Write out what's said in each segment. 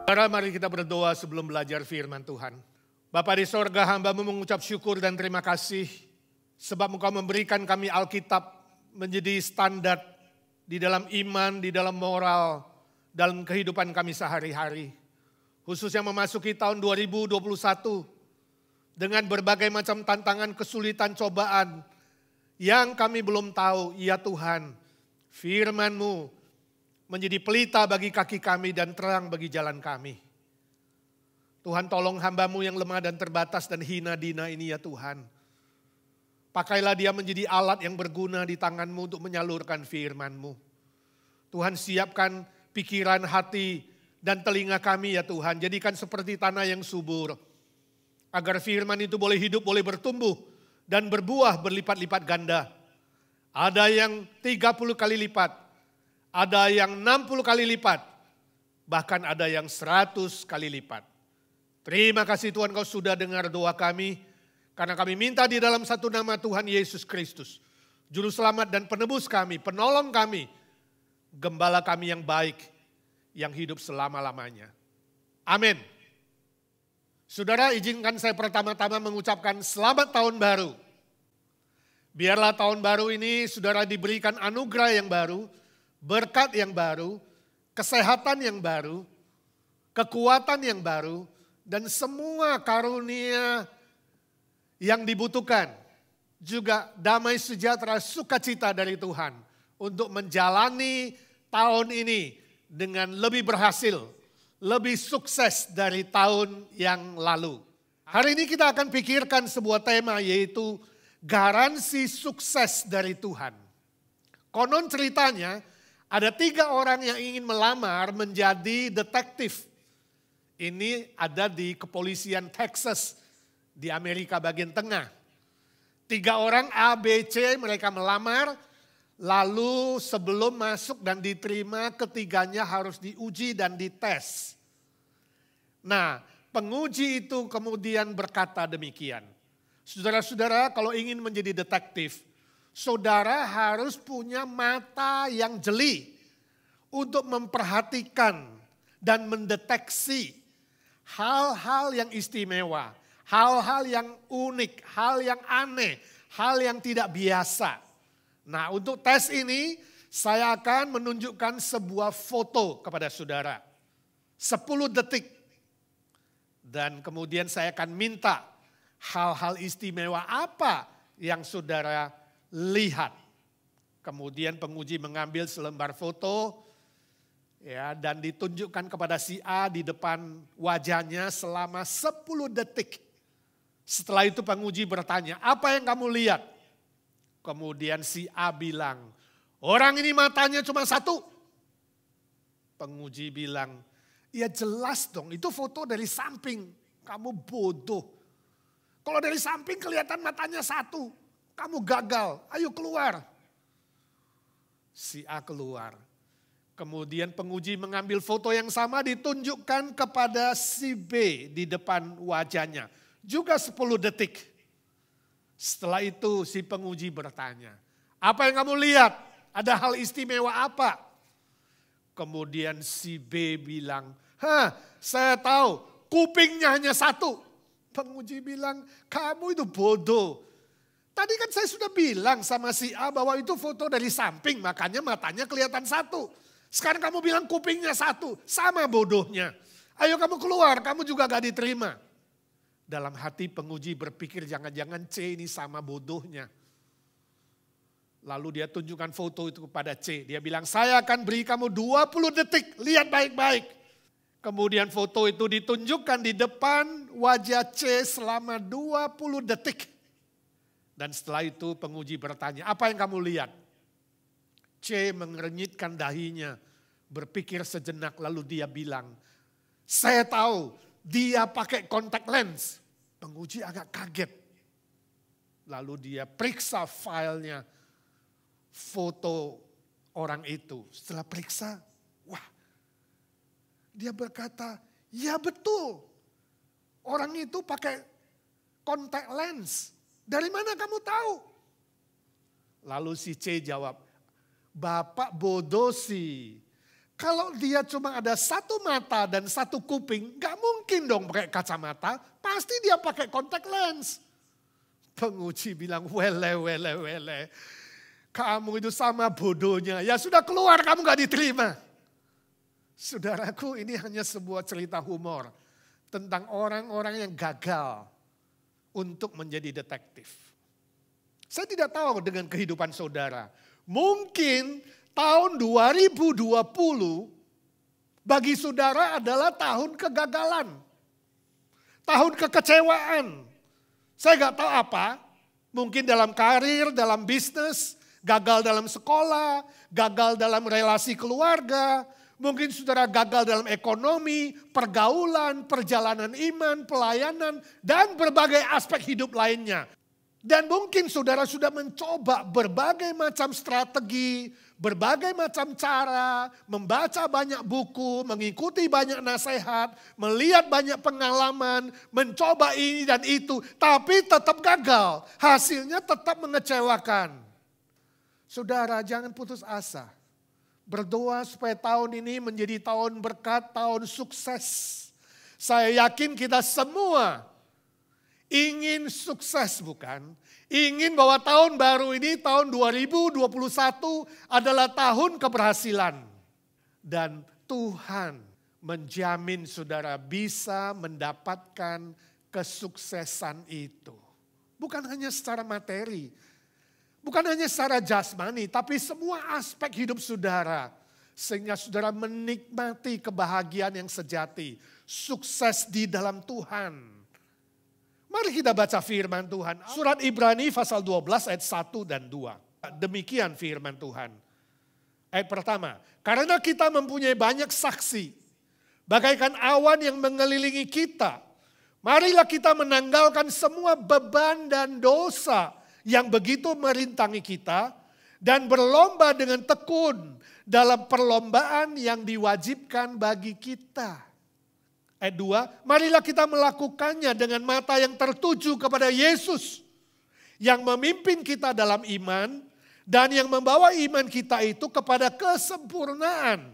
Saudara, mari kita berdoa sebelum belajar firman Tuhan. Bapa di sorga, hamba-Mu mengucap syukur dan terima kasih sebab Engkau memberikan kami Alkitab menjadi standar di dalam iman, di dalam moral, dalam kehidupan kami sehari-hari. Khususnya memasuki tahun 2021 dengan berbagai macam tantangan, kesulitan, cobaan yang kami belum tahu. Ya Tuhan, firman-Mu menjadi pelita bagi kaki kami dan terang bagi jalan kami. Tuhan, tolong hamba-Mu yang lemah dan terbatas dan hina dina ini ya Tuhan. Pakailah dia menjadi alat yang berguna di tangan-Mu untuk menyalurkan firman-Mu. Tuhan, siapkan pikiran, hati, dan telinga kami ya Tuhan. Jadikan seperti tanah yang subur. Agar firman itu boleh hidup, boleh bertumbuh, dan berbuah berlipat-lipat ganda. Ada yang 30 kali lipat. Ada yang 60 kali lipat, bahkan ada yang 100 kali lipat. Terima kasih Tuhan, Kau sudah dengar doa kami, karena kami minta di dalam satu nama Tuhan Yesus Kristus, Juru Selamat dan Penebus kami, Penolong kami, Gembala kami yang baik, yang hidup selama-lamanya. Amin. Saudara, izinkan saya pertama-tama mengucapkan selamat tahun baru. Biarlah tahun baru ini saudara diberikan anugerah yang baru, berkat yang baru, kesehatan yang baru, kekuatan yang baru, dan semua karunia yang dibutuhkan. Juga damai sejahtera, sukacita dari Tuhan untuk menjalani tahun ini dengan lebih berhasil, lebih sukses dari tahun yang lalu. Hari ini kita akan pikirkan sebuah tema, yaitu garansi sukses dari Tuhan. Konon ceritanya, ada 3 orang yang ingin melamar menjadi detektif. Ini ada di kepolisian Texas di Amerika bagian tengah. 3 orang A, B, C mereka melamar. Lalu sebelum masuk dan diterima, ketiganya harus diuji dan dites. Nah, penguji itu kemudian berkata demikian. Saudara-saudara, kalau ingin menjadi detektif, saudara harus punya mata yang jeli untuk memperhatikan dan mendeteksi hal-hal yang istimewa, hal-hal yang unik, hal yang aneh, hal yang tidak biasa. Nah, untuk tes ini saya akan menunjukkan sebuah foto kepada saudara. 10 detik. Dan kemudian saya akan minta hal-hal istimewa apa yang saudara lihat. Kemudian penguji mengambil selembar foto ya, dan ditunjukkan kepada si A di depan wajahnya selama 10 detik. Setelah itu penguji bertanya, apa yang kamu lihat? Kemudian si A bilang, orang ini matanya cuma 1. Penguji bilang, ya jelas dong, itu foto dari samping. Kamu bodoh. Kalau dari samping kelihatan matanya 1. Kamu gagal, ayo keluar. Si A keluar. Kemudian penguji mengambil foto yang sama ditunjukkan kepada si B di depan wajahnya. Juga 10 detik. Setelah itu si penguji bertanya, apa yang kamu lihat? Ada hal istimewa apa? Kemudian si B bilang, saya tahu kupingnya hanya 1. Penguji bilang, kamu itu bodoh. Tadi kan saya sudah bilang sama si A bahwa itu foto dari samping, makanya matanya kelihatan 1. Sekarang kamu bilang kupingnya 1, sama bodohnya. Ayo kamu keluar, kamu juga gak diterima. Dalam hati penguji berpikir jangan-jangan C ini sama bodohnya. Lalu dia tunjukkan foto itu kepada C. Dia bilang, saya akan beri kamu 20 detik, lihat baik-baik. Kemudian foto itu ditunjukkan di depan wajah C selama 20 detik. Dan setelah itu penguji bertanya, apa yang kamu lihat? C mengernyitkan dahinya, berpikir sejenak lalu dia bilang, saya tahu dia pakai kontak lens. Penguji agak kaget. Lalu dia periksa filenya, foto orang itu. Setelah periksa, wah, dia berkata, ya betul. Orang itu pakai kontak lens. Dari mana kamu tahu? Lalu si C jawab, Bapak bodoh sih. Kalau dia cuma ada satu mata dan satu kuping, gak mungkin dong pakai kacamata. Pasti dia pakai contact lens. Penguji bilang, wele. Kamu itu sama bodohnya. Ya sudah keluar, kamu gak diterima. Saudaraku, ini hanya sebuah cerita humor. Tentang orang-orang yang gagal untuk menjadi detektif. Saya tidak tahu dengan kehidupan saudara. Mungkin tahun 2020 bagi saudara adalah tahun kegagalan. Tahun kekecewaan. Saya gak tahu apa. Mungkin dalam karir, dalam bisnis, gagal dalam sekolah, gagal dalam relasi keluarga. Mungkin saudara gagal dalam ekonomi, pergaulan, perjalanan iman, pelayanan, dan berbagai aspek hidup lainnya. Dan mungkin saudara sudah mencoba berbagai macam strategi, berbagai macam cara, membaca banyak buku, mengikuti banyak nasihat, melihat banyak pengalaman, mencoba ini dan itu, tapi tetap gagal. Hasilnya tetap mengecewakan. Saudara, jangan putus asa. Berdoa supaya tahun ini menjadi tahun berkat, tahun sukses. Saya yakin kita semua ingin sukses, bukan? Ingin bahwa tahun baru ini, tahun 2021 adalah tahun keberhasilan. Dan Tuhan menjamin saudara bisa mendapatkan kesuksesan itu. Bukan hanya secara materi, bukan hanya secara jasmani, tapi semua aspek hidup saudara. Sehingga saudara menikmati kebahagiaan yang sejati. Sukses di dalam Tuhan. Mari kita baca firman Tuhan. Surat Ibrani pasal 12 ayat 1 dan 2. Demikian firman Tuhan. Ayat pertama. Karena kita mempunyai banyak saksi. Bagaikan awan yang mengelilingi kita. Marilah kita menanggalkan semua beban dan dosa yang begitu merintangi kita. Dan berlomba dengan tekun dalam perlombaan yang diwajibkan bagi kita. Ayat 2, marilah kita melakukannya dengan mata yang tertuju kepada Yesus. Yang memimpin kita dalam iman dan yang membawa iman kita itu kepada kesempurnaan.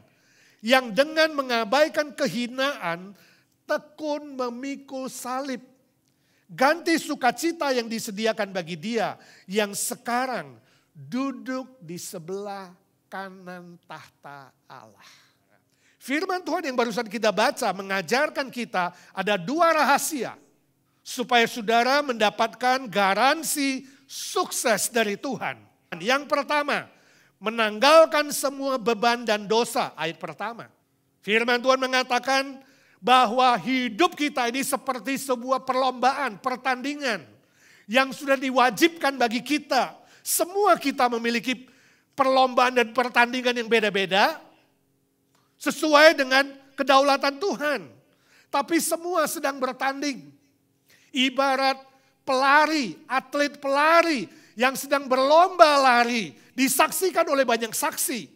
Yang dengan mengabaikan kehinaan, tekun memikul salib. Ganti sukacita yang disediakan bagi dia yang sekarang duduk di sebelah kanan tahta Allah. Firman Tuhan yang barusan kita baca mengajarkan kita ada dua rahasia. Supaya saudara mendapatkan garansi sukses dari Tuhan. Yang pertama, menanggalkan semua beban dan dosa. Ayat pertama. Firman Tuhan mengatakan bahwa hidup kita ini seperti sebuah perlombaan, pertandingan. Yang sudah diwajibkan bagi kita. Semua kita memiliki perlombaan dan pertandingan yang beda-beda. Sesuai dengan kedaulatan Tuhan. Tapi semua sedang bertanding. Ibarat pelari, atlet pelari yang sedang berlomba lari. Disaksikan oleh banyak saksi.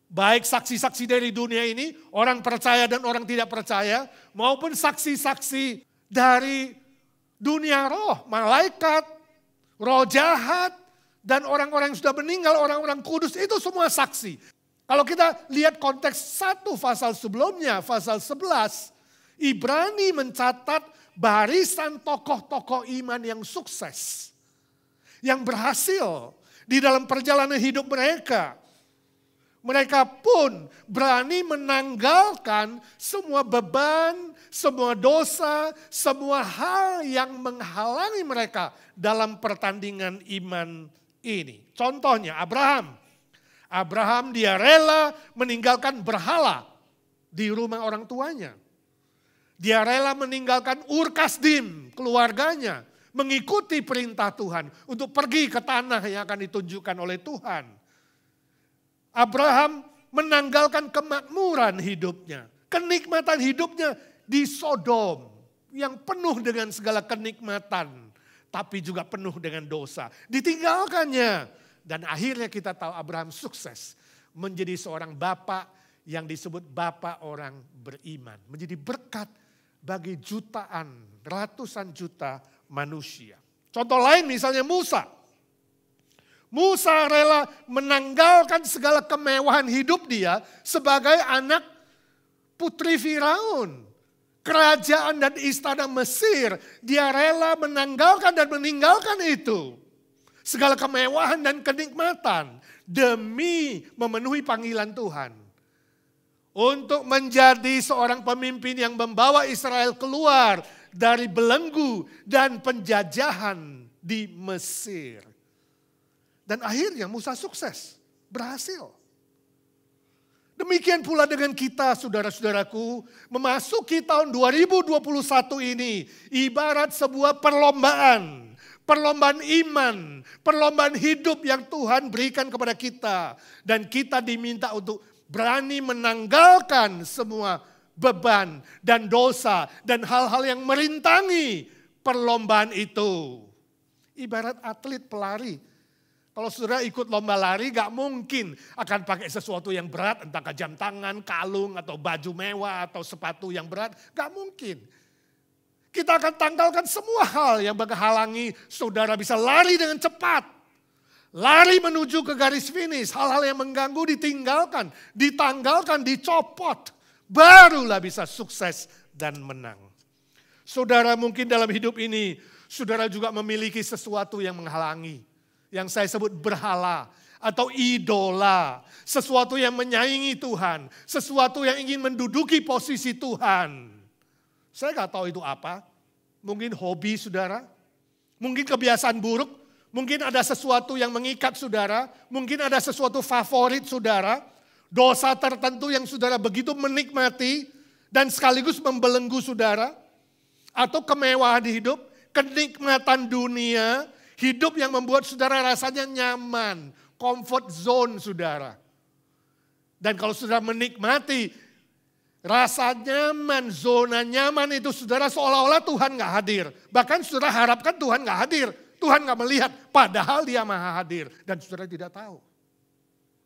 Baik saksi-saksi dari dunia ini, orang percaya dan orang tidak percaya. Maupun saksi-saksi dari dunia roh, malaikat, roh jahat. Dan orang-orang yang sudah meninggal, orang-orang kudus, itu semua saksi. Kalau kita lihat konteks satu pasal sebelumnya, pasal 11, Ibrani mencatat barisan tokoh-tokoh iman yang sukses. Yang berhasil di dalam perjalanan hidup mereka. Mereka pun berani menanggalkan semua beban, semua dosa, semua hal yang menghalangi mereka dalam pertandingan iman ini. Contohnya Abraham. Abraham dia rela meninggalkan berhala di rumah orang tuanya. Dia rela meninggalkan Ur Kasdim, keluarganya. Mengikuti perintah Tuhan untuk pergi ke tanah yang akan ditunjukkan oleh Tuhan. Abraham menanggalkan kemakmuran hidupnya. Kenikmatan hidupnya di Sodom. Yang penuh dengan segala kenikmatan. Tapi juga penuh dengan dosa. Ditinggalkannya. Dan akhirnya kita tahu Abraham sukses menjadi seorang bapak yang disebut bapak orang beriman. Menjadi berkat bagi jutaan, ratusan juta manusia. Contoh lain misalnya Musa. Musa rela menanggalkan segala kemewahan hidup dia sebagai anak putri Firaun. Kerajaan dan istana Mesir, dia rela menanggalkan dan meninggalkan itu. Segala kemewahan dan kenikmatan demi memenuhi panggilan Tuhan. Untuk menjadi seorang pemimpin yang membawa Israel keluar dari belenggu dan penjajahan di Mesir. Dan akhirnya Musa sukses, berhasil. Demikian pula dengan kita saudara-saudaraku, memasuki tahun 2021 ini ibarat sebuah perlombaan. Perlombaan iman, perlombaan hidup yang Tuhan berikan kepada kita. Dan kita diminta untuk berani menanggalkan semua beban dan dosa dan hal-hal yang merintangi perlombaan itu. Ibarat atlet pelari. Kalau saudara ikut lomba lari gak mungkin akan pakai sesuatu yang berat, entah jam tangan, kalung, atau baju mewah, atau sepatu yang berat. Gak mungkin. Kita akan tanggalkan semua hal yang menghalangi saudara bisa lari dengan cepat. Lari menuju ke garis finish, hal-hal yang mengganggu ditinggalkan, ditanggalkan, dicopot. Barulah bisa sukses dan menang. Saudara mungkin dalam hidup ini, saudara juga memiliki sesuatu yang menghalangi. Yang saya sebut berhala atau idola. Sesuatu yang menyaingi Tuhan. Sesuatu yang ingin menduduki posisi Tuhan. Saya gak tahu itu apa. Mungkin hobi saudara. Mungkin kebiasaan buruk. Mungkin ada sesuatu yang mengikat saudara. Mungkin ada sesuatu favorit saudara. Dosa tertentu yang saudara begitu menikmati. Dan sekaligus membelenggu saudara. Atau kemewahan di hidup. Kenikmatan dunia. Hidup yang membuat saudara rasanya nyaman. Comfort zone saudara. Dan kalau saudara menikmati rasa nyaman, zona nyaman itu saudara seolah-olah Tuhan gak hadir. Bahkan saudara harapkan Tuhan gak hadir. Tuhan gak melihat, padahal dia maha hadir. Dan saudara tidak tahu.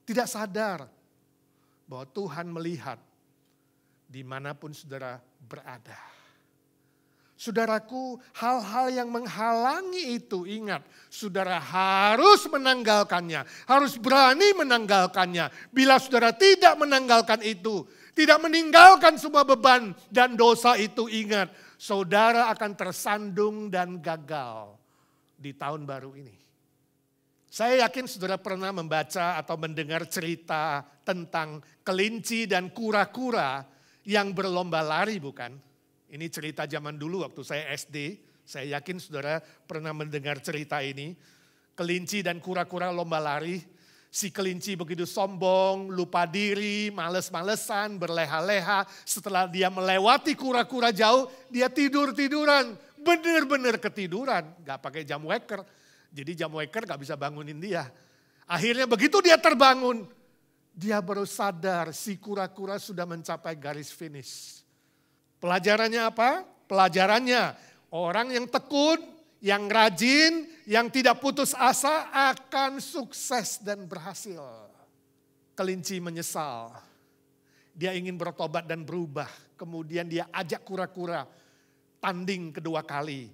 Tidak sadar bahwa Tuhan melihat dimanapun saudara berada. Saudaraku, hal-hal yang menghalangi itu ingat, saudara harus menanggalkannya. Harus berani menanggalkannya. Bila saudara tidak menanggalkan itu, tidak meninggalkan semua beban dan dosa itu, ingat, saudara akan tersandung dan gagal di tahun baru ini. Saya yakin saudara pernah membaca atau mendengar cerita tentang kelinci dan kura-kura yang berlomba lari, bukan? Ini cerita zaman dulu waktu saya SD. Saya yakin saudara pernah mendengar cerita ini. Kelinci dan kura-kura lomba lari. Si kelinci begitu sombong, lupa diri, males-malesan, berleha-leha. Setelah dia melewati kura-kura jauh, dia tidur-tiduran. Benar-benar ketiduran, gak pakai jam waker. Jadi jam waker gak bisa bangunin dia. Akhirnya begitu dia terbangun, dia baru sadar si kura-kura sudah mencapai garis finish. Pelajarannya apa? Pelajarannya orang yang tekun, yang rajin, yang tidak putus asa akan sukses dan berhasil. Kelinci menyesal. Dia ingin bertobat dan berubah. Kemudian dia ajak kura-kura tanding kedua kali.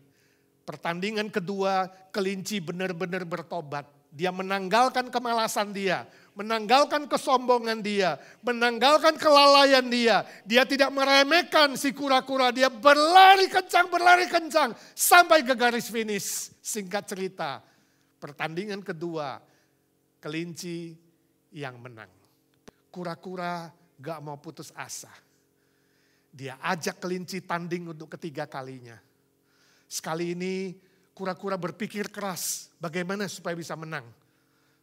Pertandingan kedua, kelinci benar-benar bertobat. Dia menanggalkan kemalasan dia, menanggalkan kesombongan dia, menanggalkan kelalaian dia. Dia tidak meremehkan si kura-kura, dia berlari kencang sampai ke garis finish. Singkat cerita, pertandingan kedua, kelinci yang menang. Kura-kura gak mau putus asa. Dia ajak kelinci tanding untuk ketiga kalinya. Sekali ini kura-kura berpikir keras bagaimana supaya bisa menang.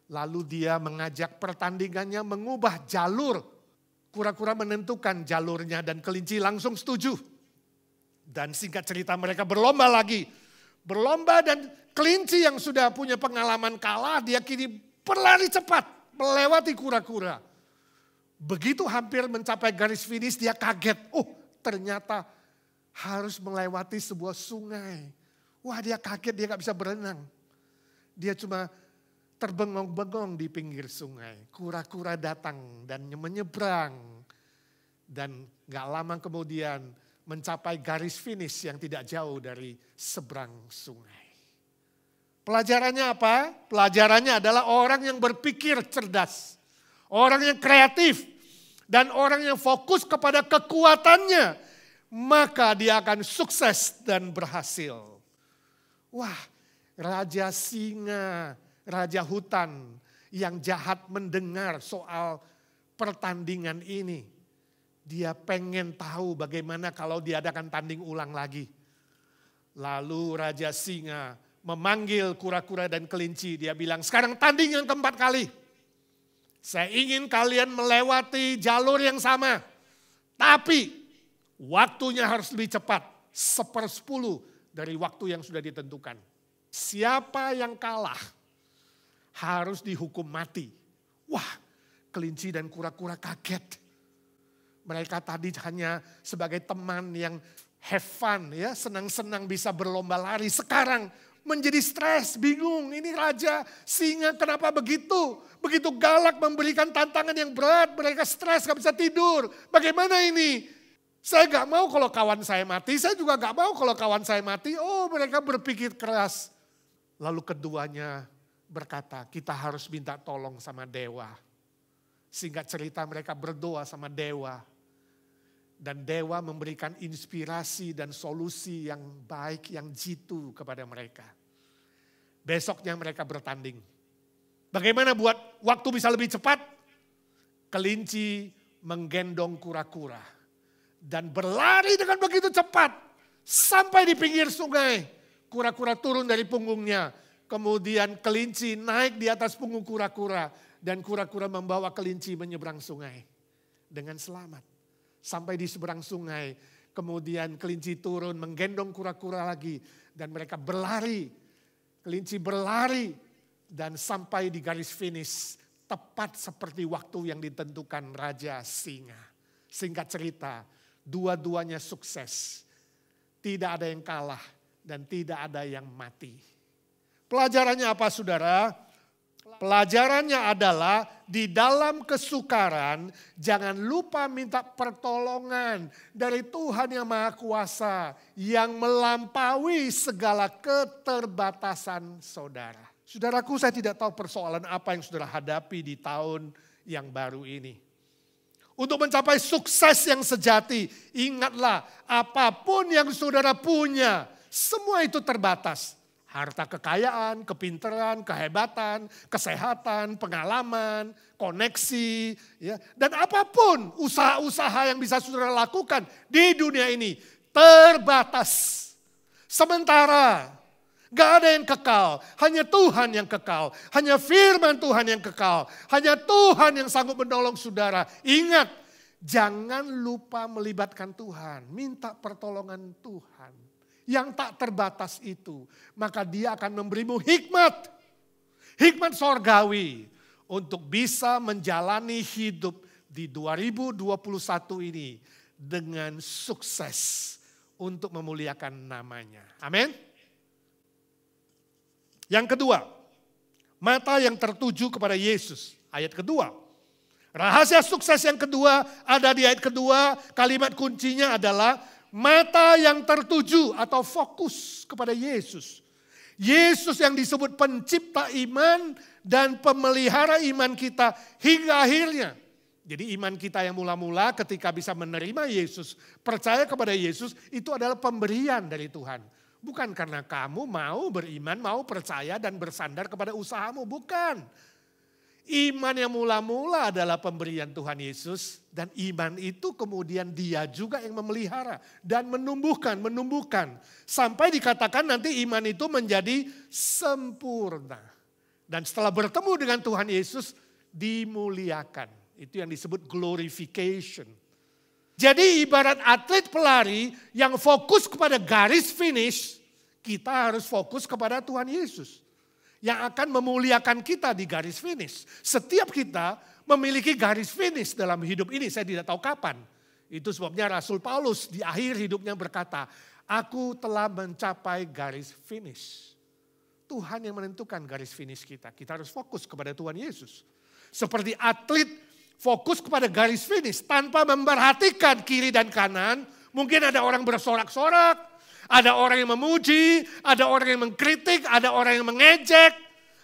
Lalu dia mengajak pertandingannya mengubah jalur. Kura-kura menentukan jalurnya dan kelinci langsung setuju. Dan singkat cerita mereka berlomba lagi. Berlomba dan kelinci yang sudah punya pengalaman kalah dia kini berlari cepat melewati kura-kura. Begitu hampir mencapai garis finish dia kaget. Oh ternyata harus melewati sebuah sungai. Wah dia kaget, dia gak bisa berenang. Dia cuma terbengong-bengong di pinggir sungai. Kura-kura datang dan menyeberang. Dan gak lama kemudian mencapai garis finish yang tidak jauh dari seberang sungai. Pelajarannya apa? Pelajarannya adalah orang yang berpikir cerdas. Orang yang kreatif. Dan orang yang fokus kepada kekuatannya. Maka dia akan sukses dan berhasil. Wah, raja singa, raja hutan yang jahat mendengar soal pertandingan ini. Dia pengen tahu bagaimana kalau diadakan tanding ulang lagi. Lalu raja singa memanggil kura-kura dan kelinci. Dia bilang, sekarang tanding yang keempat kali. Saya ingin kalian melewati jalur yang sama. Tapi waktunya harus lebih cepat. 1/10 dari waktu yang sudah ditentukan. Siapa yang kalah harus dihukum mati. Wah, kelinci dan kura-kura kaget. Mereka tadi hanya sebagai teman yang have fun, ya, senang-senang bisa berlomba lari. Sekarang menjadi stres, bingung. Ini raja singa kenapa begitu? Begitu galak memberikan tantangan yang berat. Mereka stres, gak bisa tidur. Bagaimana ini? Saya gak mau kalau kawan saya mati. Saya juga gak mau kalau kawan saya mati. Oh, mereka berpikir keras. Lalu keduanya berkata, kita harus minta tolong sama dewa. Singkat cerita mereka berdoa sama dewa. Dan dewa memberikan inspirasi dan solusi yang baik, yang jitu kepada mereka. Besoknya mereka bertanding. Bagaimana buat waktu bisa lebih cepat? Kelinci menggendong kura-kura. Dan berlari dengan begitu cepat. Sampai di pinggir sungai. Kura-kura turun dari punggungnya. Kemudian kelinci naik di atas punggung kura-kura. Dan kura-kura membawa kelinci menyeberang sungai. Dengan selamat. Sampai di seberang sungai, kemudian kelinci turun menggendong kura-kura lagi. Dan mereka berlari, kelinci berlari dan sampai di garis finish. Tepat seperti waktu yang ditentukan raja singa. Singkat cerita, dua-duanya sukses. Tidak ada yang kalah dan tidak ada yang mati. Pelajarannya apa saudara? Pelajarannya adalah di dalam kesukaran jangan lupa minta pertolongan dari Tuhan yang Maha Kuasa yang melampaui segala keterbatasan saudara. Saudaraku, saya tidak tahu persoalan apa yang saudara hadapi di tahun yang baru ini. Untuk mencapai sukses yang sejati, ingatlah apapun yang saudara punya, semua itu terbatas. Harta kekayaan, kepintaran, kehebatan, kesehatan, pengalaman, koneksi. Ya. Dan apapun usaha-usaha yang bisa saudara lakukan di dunia ini terbatas. Sementara gak ada yang kekal, hanya Tuhan yang kekal. Hanya firman Tuhan yang kekal. Hanya Tuhan yang sanggup menolong saudara. Ingat, jangan lupa melibatkan Tuhan. Minta pertolongan Tuhan. Yang tak terbatas itu, maka dia akan memberimu hikmat. Hikmat sorgawi untuk bisa menjalani hidup di 2021 ini dengan sukses untuk memuliakan namanya. Amin. Yang kedua, mata yang tertuju kepada Yesus. Ayat kedua. Rahasia sukses yang kedua ada di ayat kedua, kalimat kuncinya adalah mata yang tertuju atau fokus kepada Yesus. Yesus yang disebut pencipta iman dan pemelihara iman kita hingga akhirnya. Jadi iman kita yang mula-mula ketika bisa menerima Yesus, percaya kepada Yesus itu adalah pemberian dari Tuhan. Bukan karena kamu mau beriman, mau percaya dan bersandar kepada usahamu, bukan. Iman yang mula-mula adalah pemberian Tuhan Yesus dan iman itu kemudian dia juga yang memelihara dan menumbuhkan. Sampai dikatakan nanti iman itu menjadi sempurna. Dan setelah bertemu dengan Tuhan Yesus dimuliakan. Itu yang disebut glorification. Jadi ibarat atlet pelari yang fokus kepada garis finish, kita harus fokus kepada Tuhan Yesus. Yang akan memuliakan kita di garis finish. Setiap kita memiliki garis finish dalam hidup ini, saya tidak tahu kapan. Itu sebabnya Rasul Paulus di akhir hidupnya berkata, aku telah mencapai garis finish. Tuhan yang menentukan garis finish kita. Kita harus fokus kepada Tuhan Yesus. Seperti atlet fokus kepada garis finish tanpa memperhatikan kiri dan kanan. Mungkin ada orang bersorak-sorak. Ada orang yang memuji, ada orang yang mengkritik, ada orang yang mengejek.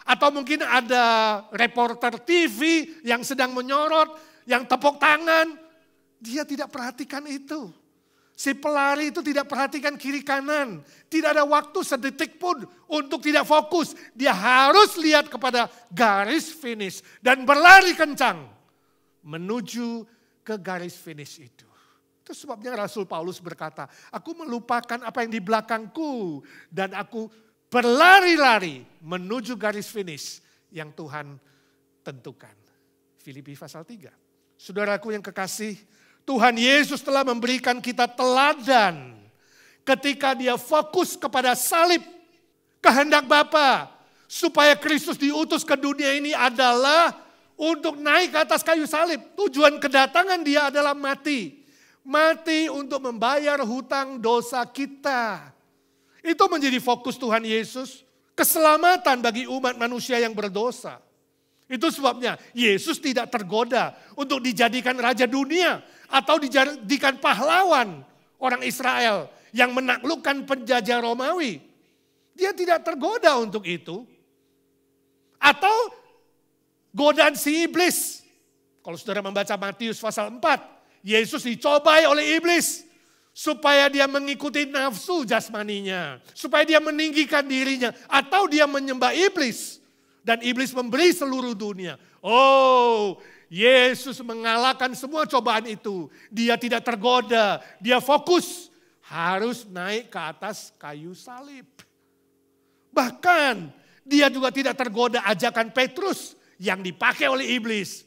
Atau mungkin ada reporter TV yang sedang menyorot, yang tepuk tangan. Dia tidak perhatikan itu. Si pelari itu tidak perhatikan kiri kanan. Tidak ada waktu sedetik pun untuk tidak fokus. Dia harus lihat kepada garis finish dan berlari kencang menuju ke garis finish itu. Itu sebabnya Rasul Paulus berkata, aku melupakan apa yang di belakangku dan aku berlari-lari menuju garis finish yang Tuhan tentukan. Filipi pasal 3. Saudaraku yang kekasih, Tuhan Yesus telah memberikan kita teladan ketika dia fokus kepada salib. Kehendak Bapa supaya Kristus diutus ke dunia ini adalah untuk naik ke atas kayu salib. Tujuan kedatangan dia adalah mati. Mati untuk membayar hutang dosa kita. Itu menjadi fokus Tuhan Yesus. Keselamatan bagi umat manusia yang berdosa. Itu sebabnya Yesus tidak tergoda untuk dijadikan raja dunia. Atau dijadikan pahlawan orang Israel yang menaklukkan penjajah Romawi. Dia tidak tergoda untuk itu. Atau godaan si iblis. Kalau saudara membaca Matius pasal 4. Yesus dicobai oleh iblis supaya dia mengikuti nafsu jasmaninya, supaya dia meninggikan dirinya, atau dia menyembah iblis dan iblis memberi seluruh dunia. Oh, Yesus mengalahkan semua cobaan itu. Dia tidak tergoda, dia fokus harus naik ke atas kayu salib. Bahkan dia juga tidak tergoda ajakan Petrus yang dipakai oleh iblis.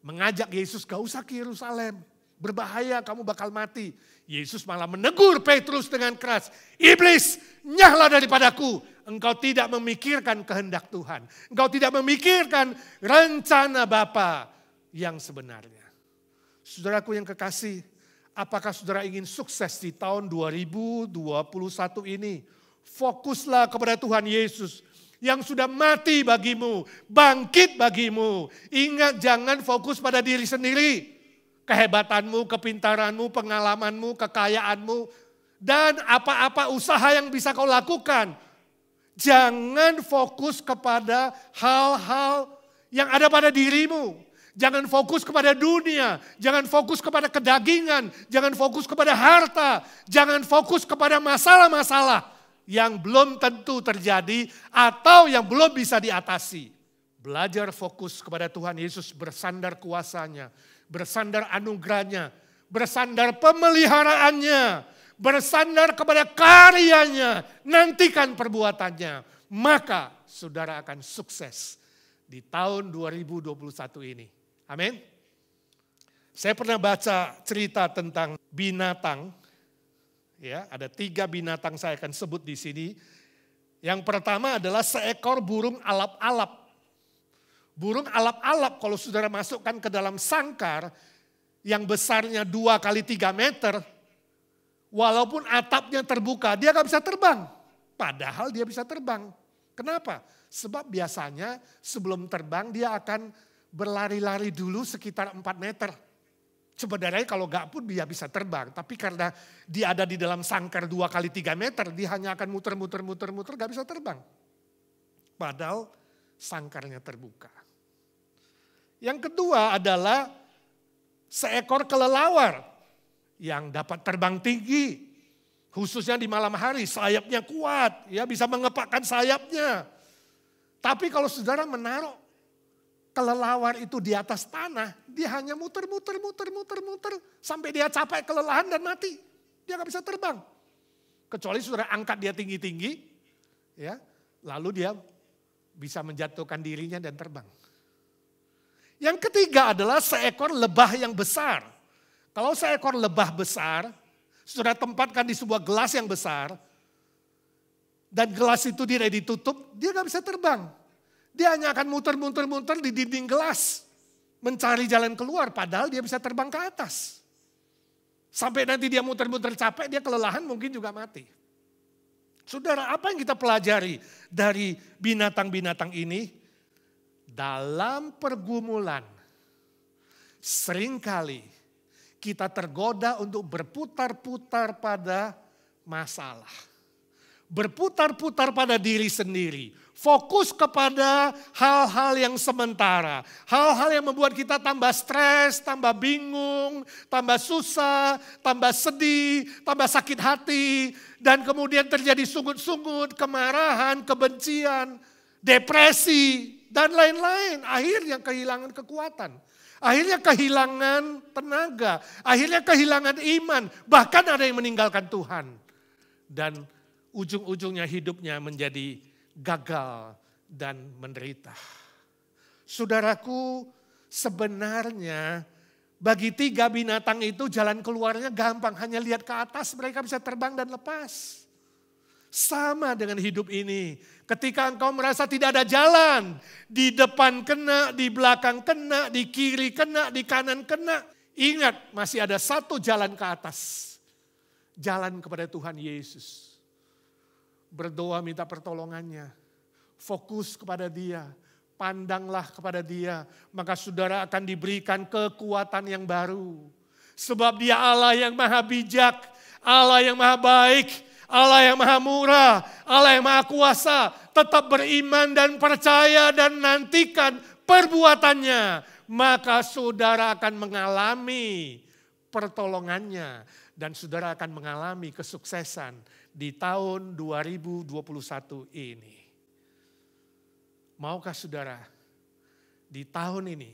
Mengajak Yesus, gak usah ke Yerusalem. Berbahaya, kamu bakal mati. Yesus malah menegur Petrus dengan keras. Iblis, nyahlah daripadaku. Engkau tidak memikirkan kehendak Tuhan. Engkau tidak memikirkan rencana Bapa yang sebenarnya. Saudaraku yang kekasih, apakah saudara ingin sukses di tahun 2021 ini? Fokuslah kepada Tuhan Yesus. Yang sudah mati bagimu, bangkit bagimu. Ingat, jangan fokus pada diri sendiri. Kehebatanmu, kepintaranmu, pengalamanmu, kekayaanmu. Dan apa-apa usaha yang bisa kau lakukan. Jangan fokus kepada hal-hal yang ada pada dirimu. Jangan fokus kepada dunia. Jangan fokus kepada kedagingan. Jangan fokus kepada harta. Jangan fokus kepada masalah-masalah yang belum tentu terjadi atau yang belum bisa diatasi. Belajar fokus kepada Tuhan Yesus, bersandar kuasanya, bersandar anugerahnya, bersandar pemeliharaannya, bersandar kepada karyanya, nantikan perbuatannya. Maka saudara akan sukses di tahun 2021 ini. Amin. Saya pernah baca cerita tentang binatang. Ya, ada 3 binatang saya akan sebut di sini. Yang pertama adalah seekor burung alap-alap. Burung alap-alap kalau saudara masukkan ke dalam sangkar yang besarnya 2 kali 3 meter, walaupun atapnya terbuka, dia gak bisa terbang. Padahal dia bisa terbang. Kenapa? Sebab biasanya sebelum terbang dia akan berlari-lari dulu sekitar 4 meter. Sebenarnya kalau gak pun dia bisa terbang. Tapi karena dia ada di dalam sangkar 2 kali 3 meter, dia hanya akan muter-muter gak bisa terbang. Padahal sangkarnya terbuka. Yang kedua adalah seekor kelelawar yang dapat terbang tinggi. Khususnya di malam hari, sayapnya kuat, ya bisa mengepakkan sayapnya. Tapi kalau saudara menaruh kelelawar itu di atas tanah, dia hanya muter sampai dia capek kelelahan dan mati. Dia gak bisa terbang. Kecuali saudara angkat dia tinggi-tinggi, ya, lalu dia bisa menjatuhkan dirinya dan terbang. Yang ketiga adalah seekor lebah yang besar. Kalau seekor lebah besar, saudara tempatkan di sebuah gelas yang besar, dan gelas itu tidak ditutup, dia gak bisa terbang. Dia hanya akan muter di dinding gelas. Mencari jalan keluar, padahal dia bisa terbang ke atas. Sampai nanti dia muter capek, dia kelelahan mungkin juga mati. Saudara, apa yang kita pelajari dari binatang-binatang ini? Dalam pergumulan, seringkali kita tergoda untuk berputar-putar pada masalah. Berputar-putar pada diri sendiri. Fokus kepada hal-hal yang sementara. Hal-hal yang membuat kita tambah stres, tambah bingung, tambah susah, tambah sedih, tambah sakit hati. Dan kemudian terjadi sungut-sungut, kemarahan, kebencian, depresi, dan lain-lain. Akhirnya kehilangan kekuatan. Akhirnya kehilangan tenaga. Akhirnya kehilangan iman. Bahkan ada yang meninggalkan Tuhan. Dan ujung-ujungnya hidupnya menjadi gagal dan menderita. Saudaraku, sebenarnya bagi 3 binatang itu jalan keluarnya gampang. Hanya lihat ke atas mereka bisa terbang dan lepas. Sama dengan hidup ini. Ketika engkau merasa tidak ada jalan. Di depan kena, di belakang kena, di kiri kena, di kanan kena. Ingat masih ada satu jalan ke atas. Jalan kepada Tuhan Yesus. Berdoa minta pertolongannya. Fokus kepada Dia. Pandanglah kepada Dia. Maka saudara akan diberikan kekuatan yang baru. Sebab Dia Allah yang maha bijak. Allah yang maha baik. Allah yang maha murah, Allah yang maha kuasa, tetap beriman dan percaya dan nantikan perbuatannya. Maka saudara akan mengalami pertolongannya dan saudara akan mengalami kesuksesan di tahun 2021 ini. Maukah saudara di tahun ini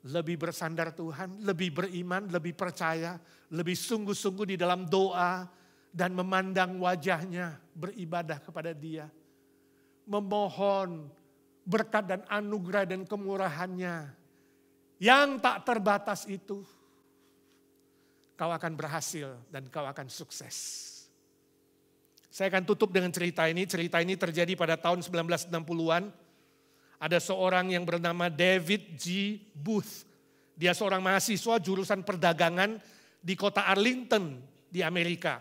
lebih bersandar Tuhan, lebih beriman, lebih percaya, lebih sungguh-sungguh di dalam doa, dan memandang wajahnya, beribadah kepada Dia. Memohon berkat dan anugerah dan kemurahannya yang tak terbatas itu. Kau akan berhasil dan kau akan sukses. Saya akan tutup dengan cerita ini. Cerita ini terjadi pada tahun 1960-an. Ada seorang yang bernama David G. Booth. Dia seorang mahasiswa jurusan perdagangan di kota Arlington di Amerika.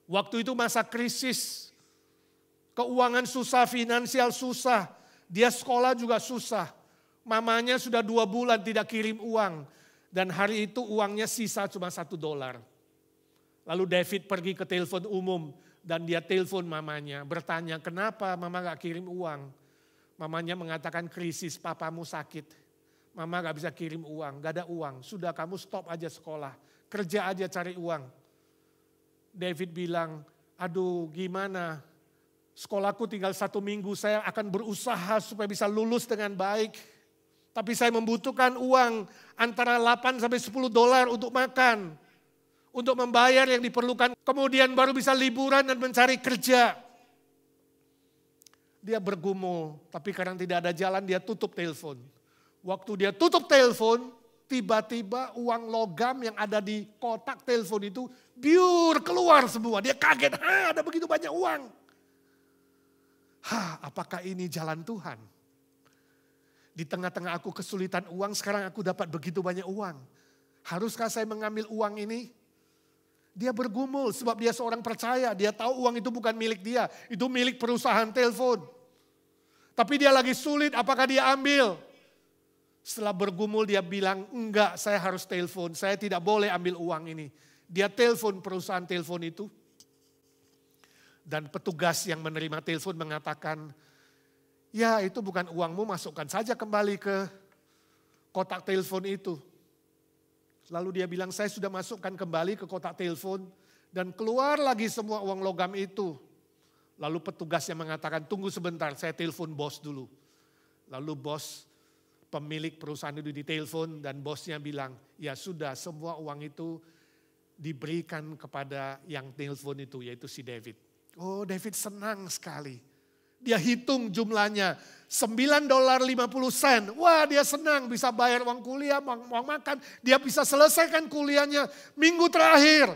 Waktu itu masa krisis, keuangan susah, finansial susah, dia sekolah juga susah. Mamanya sudah 2 bulan tidak kirim uang dan hari itu uangnya sisa cuma $1. Lalu David pergi ke telepon umum dan dia telepon mamanya, bertanya kenapa mama gak kirim uang. Mamanya mengatakan krisis, papamu sakit, mama gak bisa kirim uang, gak ada uang. Sudah kamu stop aja sekolah, kerja aja cari uang. David bilang, aduh gimana, sekolahku tinggal 1 minggu, saya akan berusaha supaya bisa lulus dengan baik. Tapi saya membutuhkan uang antara $8 sampai $10 untuk makan. Untuk membayar yang diperlukan, kemudian baru bisa liburan dan mencari kerja. Dia bergumul, tapi karena tidak ada jalan dia tutup telepon. Waktu dia tutup telepon, tiba-tiba uang logam yang ada di kotak telepon itu biur keluar semua. Dia kaget, ada begitu banyak uang. Apakah ini jalan Tuhan? Di tengah-tengah aku kesulitan uang, sekarang aku dapat begitu banyak uang. Haruskah saya mengambil uang ini? Dia bergumul sebab dia seorang percaya. Dia tahu uang itu bukan milik dia, itu milik perusahaan telepon. Tapi dia lagi sulit, apakah dia ambil? Setelah bergumul dia bilang, enggak saya harus telepon, saya tidak boleh ambil uang ini. Dia telepon perusahaan telepon itu. Dan petugas yang menerima telepon mengatakan, ya itu bukan uangmu, masukkan saja kembali ke kotak telepon itu. Lalu dia bilang, saya sudah masukkan kembali ke kotak telepon dan keluar lagi semua uang logam itu. Lalu petugasnya mengatakan, tunggu sebentar, saya telepon bos dulu. Lalu bos pemilik perusahaan itu ditelepon dan bosnya bilang, ya sudah semua uang itu diberikan kepada yang telepon itu, yaitu si David. Oh David senang sekali. Dia hitung jumlahnya, $9.50. Wah dia senang bisa bayar uang kuliah, uang makan. Dia bisa selesaikan kuliahnya minggu terakhir.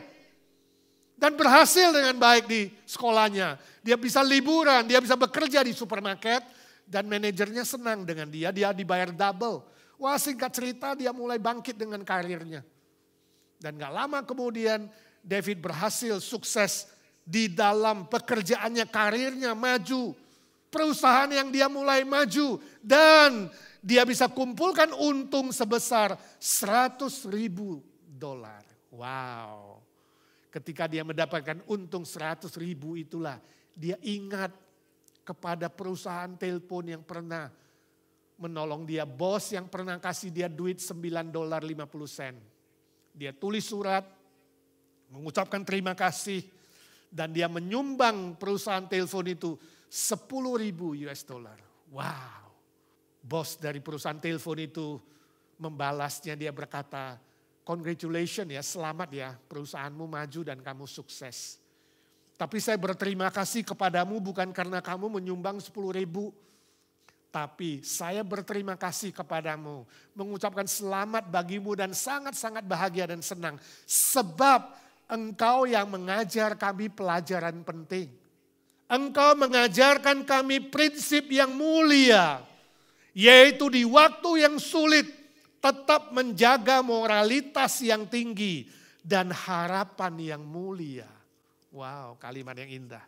Dan berhasil dengan baik di sekolahnya. Dia bisa liburan, dia bisa bekerja di supermarket. Dan manajernya senang dengan dia dibayar double. Wah singkat cerita dia mulai bangkit dengan karirnya. Dan gak lama kemudian David berhasil sukses di dalam pekerjaannya, karirnya maju. Perusahaan yang dia mulai maju. Dan dia bisa kumpulkan untung sebesar $100.000. Wow. Ketika dia mendapatkan untung 100.000 itulah dia ingat kepada perusahaan telepon yang pernah menolong dia. Bos yang pernah kasih dia duit $9.50. Dia tulis surat, mengucapkan terima kasih. Dan dia menyumbang perusahaan telepon itu $10.000. Wow. Bos dari perusahaan telepon itu membalasnya, dia berkata, congratulations ya, selamat ya, perusahaanmu maju dan kamu sukses. Tapi saya berterima kasih kepadamu bukan karena kamu menyumbang 10.000. Tapi saya berterima kasih kepadamu, mengucapkan selamat bagimu dan sangat-sangat bahagia dan senang. Sebab engkau yang mengajar kami pelajaran penting. Engkau mengajarkan kami prinsip yang mulia. Yaitu di waktu yang sulit tetap menjaga moralitas yang tinggi dan harapan yang mulia. Wow, kalimat yang indah.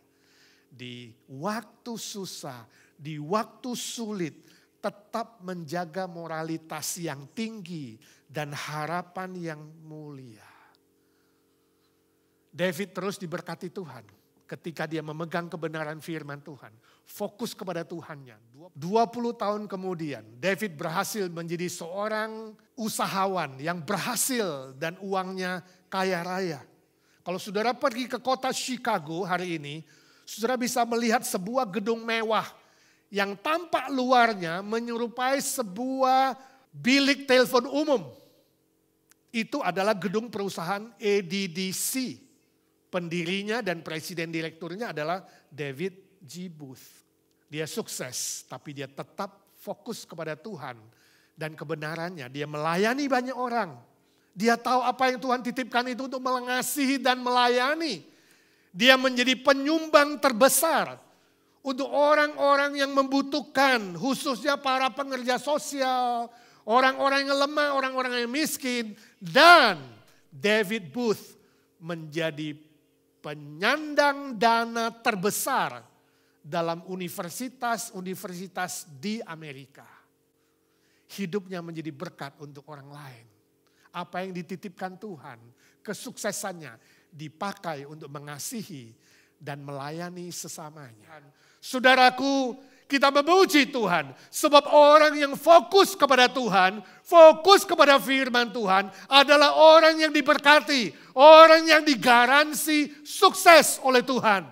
Di waktu susah, di waktu sulit, tetap menjaga moralitas yang tinggi dan harapan yang mulia. David terus diberkati Tuhan ketika dia memegang kebenaran firman Tuhan. Fokus kepada Tuhannya. 20 tahun kemudian David berhasil menjadi seorang usahawan yang berhasil dan uangnya kaya raya. Kalau saudara pergi ke kota Chicago hari ini, saudara bisa melihat sebuah gedung mewah yang tampak luarnya menyerupai sebuah bilik telepon umum. Itu adalah gedung perusahaan ADDC. Pendirinya dan presiden direkturnya adalah David G. Booth. Dia sukses, tapi dia tetap fokus kepada Tuhan dan kebenarannya. Dia melayani banyak orang. Dia tahu apa yang Tuhan titipkan itu untuk mengasihi dan melayani. Dia menjadi penyumbang terbesar untuk orang-orang yang membutuhkan, khususnya para pekerja sosial, orang-orang yang lemah, orang-orang yang miskin. Dan David Booth menjadi penyandang dana terbesar dalam universitas-universitas di Amerika. Hidupnya menjadi berkat untuk orang lain. Apa yang dititipkan Tuhan, kesuksesannya dipakai untuk mengasihi dan melayani sesamanya. Saudaraku, kita memuji Tuhan. Sebab orang yang fokus kepada Tuhan, fokus kepada firman Tuhan adalah orang yang diberkati. Orang yang digaransi sukses oleh Tuhan.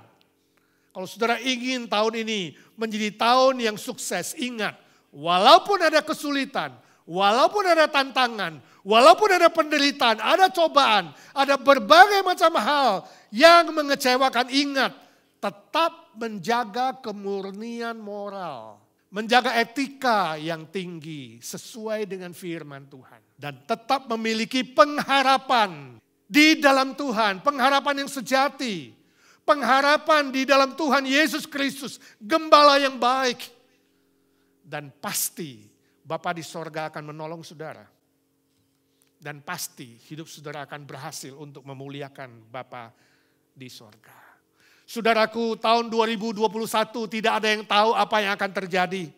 Kalau saudara ingin tahun ini menjadi tahun yang sukses, ingat. Walaupun ada kesulitan, walaupun ada tantangan, walaupun ada penderitaan, ada cobaan, ada berbagai macam hal yang mengecewakan, ingat. Tetap menjaga kemurnian moral. Menjaga etika yang tinggi sesuai dengan firman Tuhan. Dan tetap memiliki pengharapan di dalam Tuhan. Pengharapan yang sejati. Pengharapan di dalam Tuhan Yesus Kristus. Gembala yang baik. Dan pasti Bapa di sorga akan menolong saudara. Dan pasti hidup saudara akan berhasil untuk memuliakan Bapa di sorga. Saudaraku, tahun 2021 tidak ada yang tahu apa yang akan terjadi.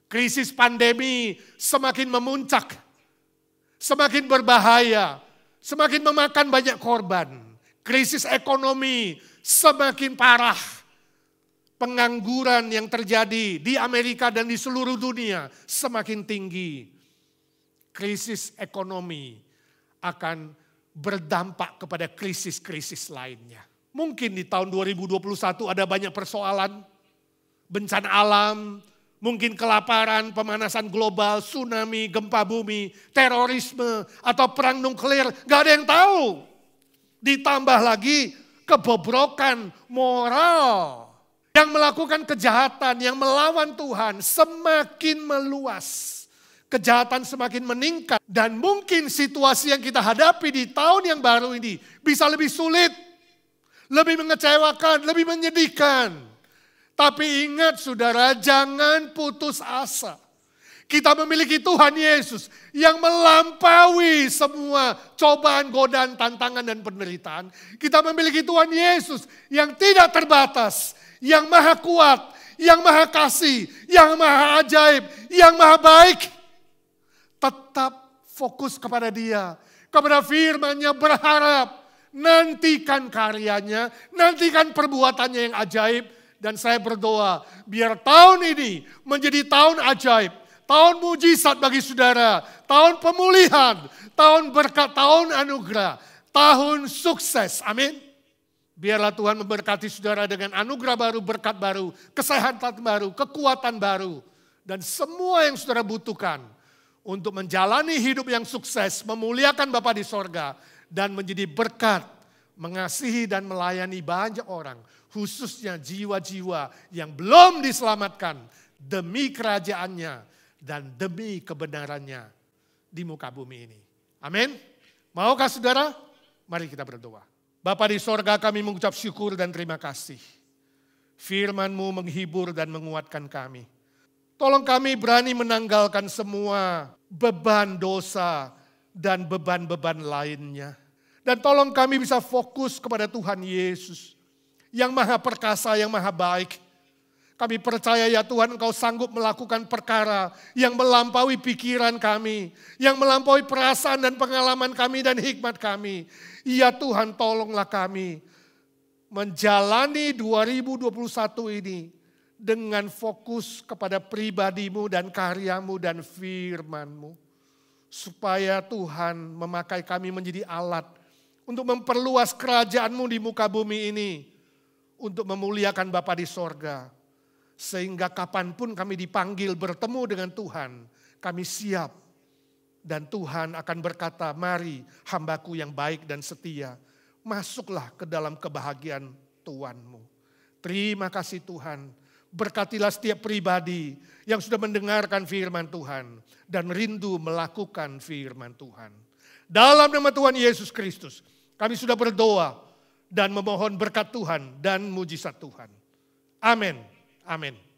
Krisis pandemi semakin memuncak, semakin berbahaya, semakin memakan banyak korban. Krisis ekonomi semakin parah. Pengangguran yang terjadi di Amerika dan di seluruh dunia semakin tinggi. Krisis ekonomi akan berdampak kepada krisis-krisis lainnya. Mungkin di tahun 2021 ada banyak persoalan, bencana alam, mungkin kelaparan, pemanasan global, tsunami, gempa bumi, terorisme, atau perang nuklir. Gak ada yang tahu. Ditambah lagi kebobrokan moral. Yang melakukan kejahatan, yang melawan Tuhan semakin meluas. Kejahatan semakin meningkat. Dan mungkin situasi yang kita hadapi di tahun yang baru ini bisa lebih sulit. Lebih mengecewakan, lebih menyedihkan. Tapi ingat saudara, jangan putus asa. Kita memiliki Tuhan Yesus yang melampaui semua cobaan, godaan, tantangan, dan penderitaan. Kita memiliki Tuhan Yesus yang tidak terbatas, yang maha kuat, yang maha kasih, yang maha ajaib, yang maha baik. Tetap fokus kepada Dia, kepada firman-Nya, berharap. nantikan karyanya, nantikan perbuatannya yang ajaib. Dan saya berdoa, biar tahun ini menjadi tahun ajaib, tahun mujizat bagi saudara, tahun pemulihan, tahun berkat, tahun anugerah, tahun sukses. Amin. Biarlah Tuhan memberkati saudara dengan anugerah baru, berkat baru, kesehatan baru, kekuatan baru. Dan semua yang saudara butuhkan untuk menjalani hidup yang sukses, memuliakan Bapa di sorga, dan menjadi berkat, mengasihi dan melayani banyak orang, khususnya jiwa-jiwa yang belum diselamatkan demi kerajaannya dan demi kebenarannya di muka bumi ini. Amin. Maukah saudara? Mari kita berdoa. Bapa di sorga, kami mengucap syukur dan terima kasih. Firman-Mu menghibur dan menguatkan kami. Tolong kami berani menanggalkan semua beban dosa dan beban-beban lainnya. Dan tolong kami bisa fokus kepada Tuhan Yesus yang maha perkasa, yang maha baik. Kami percaya ya Tuhan, Engkau sanggup melakukan perkara yang melampaui pikiran kami, yang melampaui perasaan dan pengalaman kami dan hikmat kami. Ya Tuhan, tolonglah kami menjalani 2021 ini dengan fokus kepada pribadi-Mu dan karya-Mu dan firman-Mu. Supaya Tuhan memakai kami menjadi alat untuk memperluas kerajaan-Mu di muka bumi ini, untuk memuliakan Bapa di sorga. Sehingga kapanpun kami dipanggil bertemu dengan Tuhan, kami siap. Dan Tuhan akan berkata, mari hambaku yang baik dan setia, masuklah ke dalam kebahagiaan Tuhan-Mu. Terima kasih Tuhan, berkatilah setiap pribadi yang sudah mendengarkan firman Tuhan dan rindu melakukan firman Tuhan. Dalam nama Tuhan Yesus Kristus, kami sudah berdoa dan memohon berkat Tuhan dan mujizat Tuhan. Amin. Amin.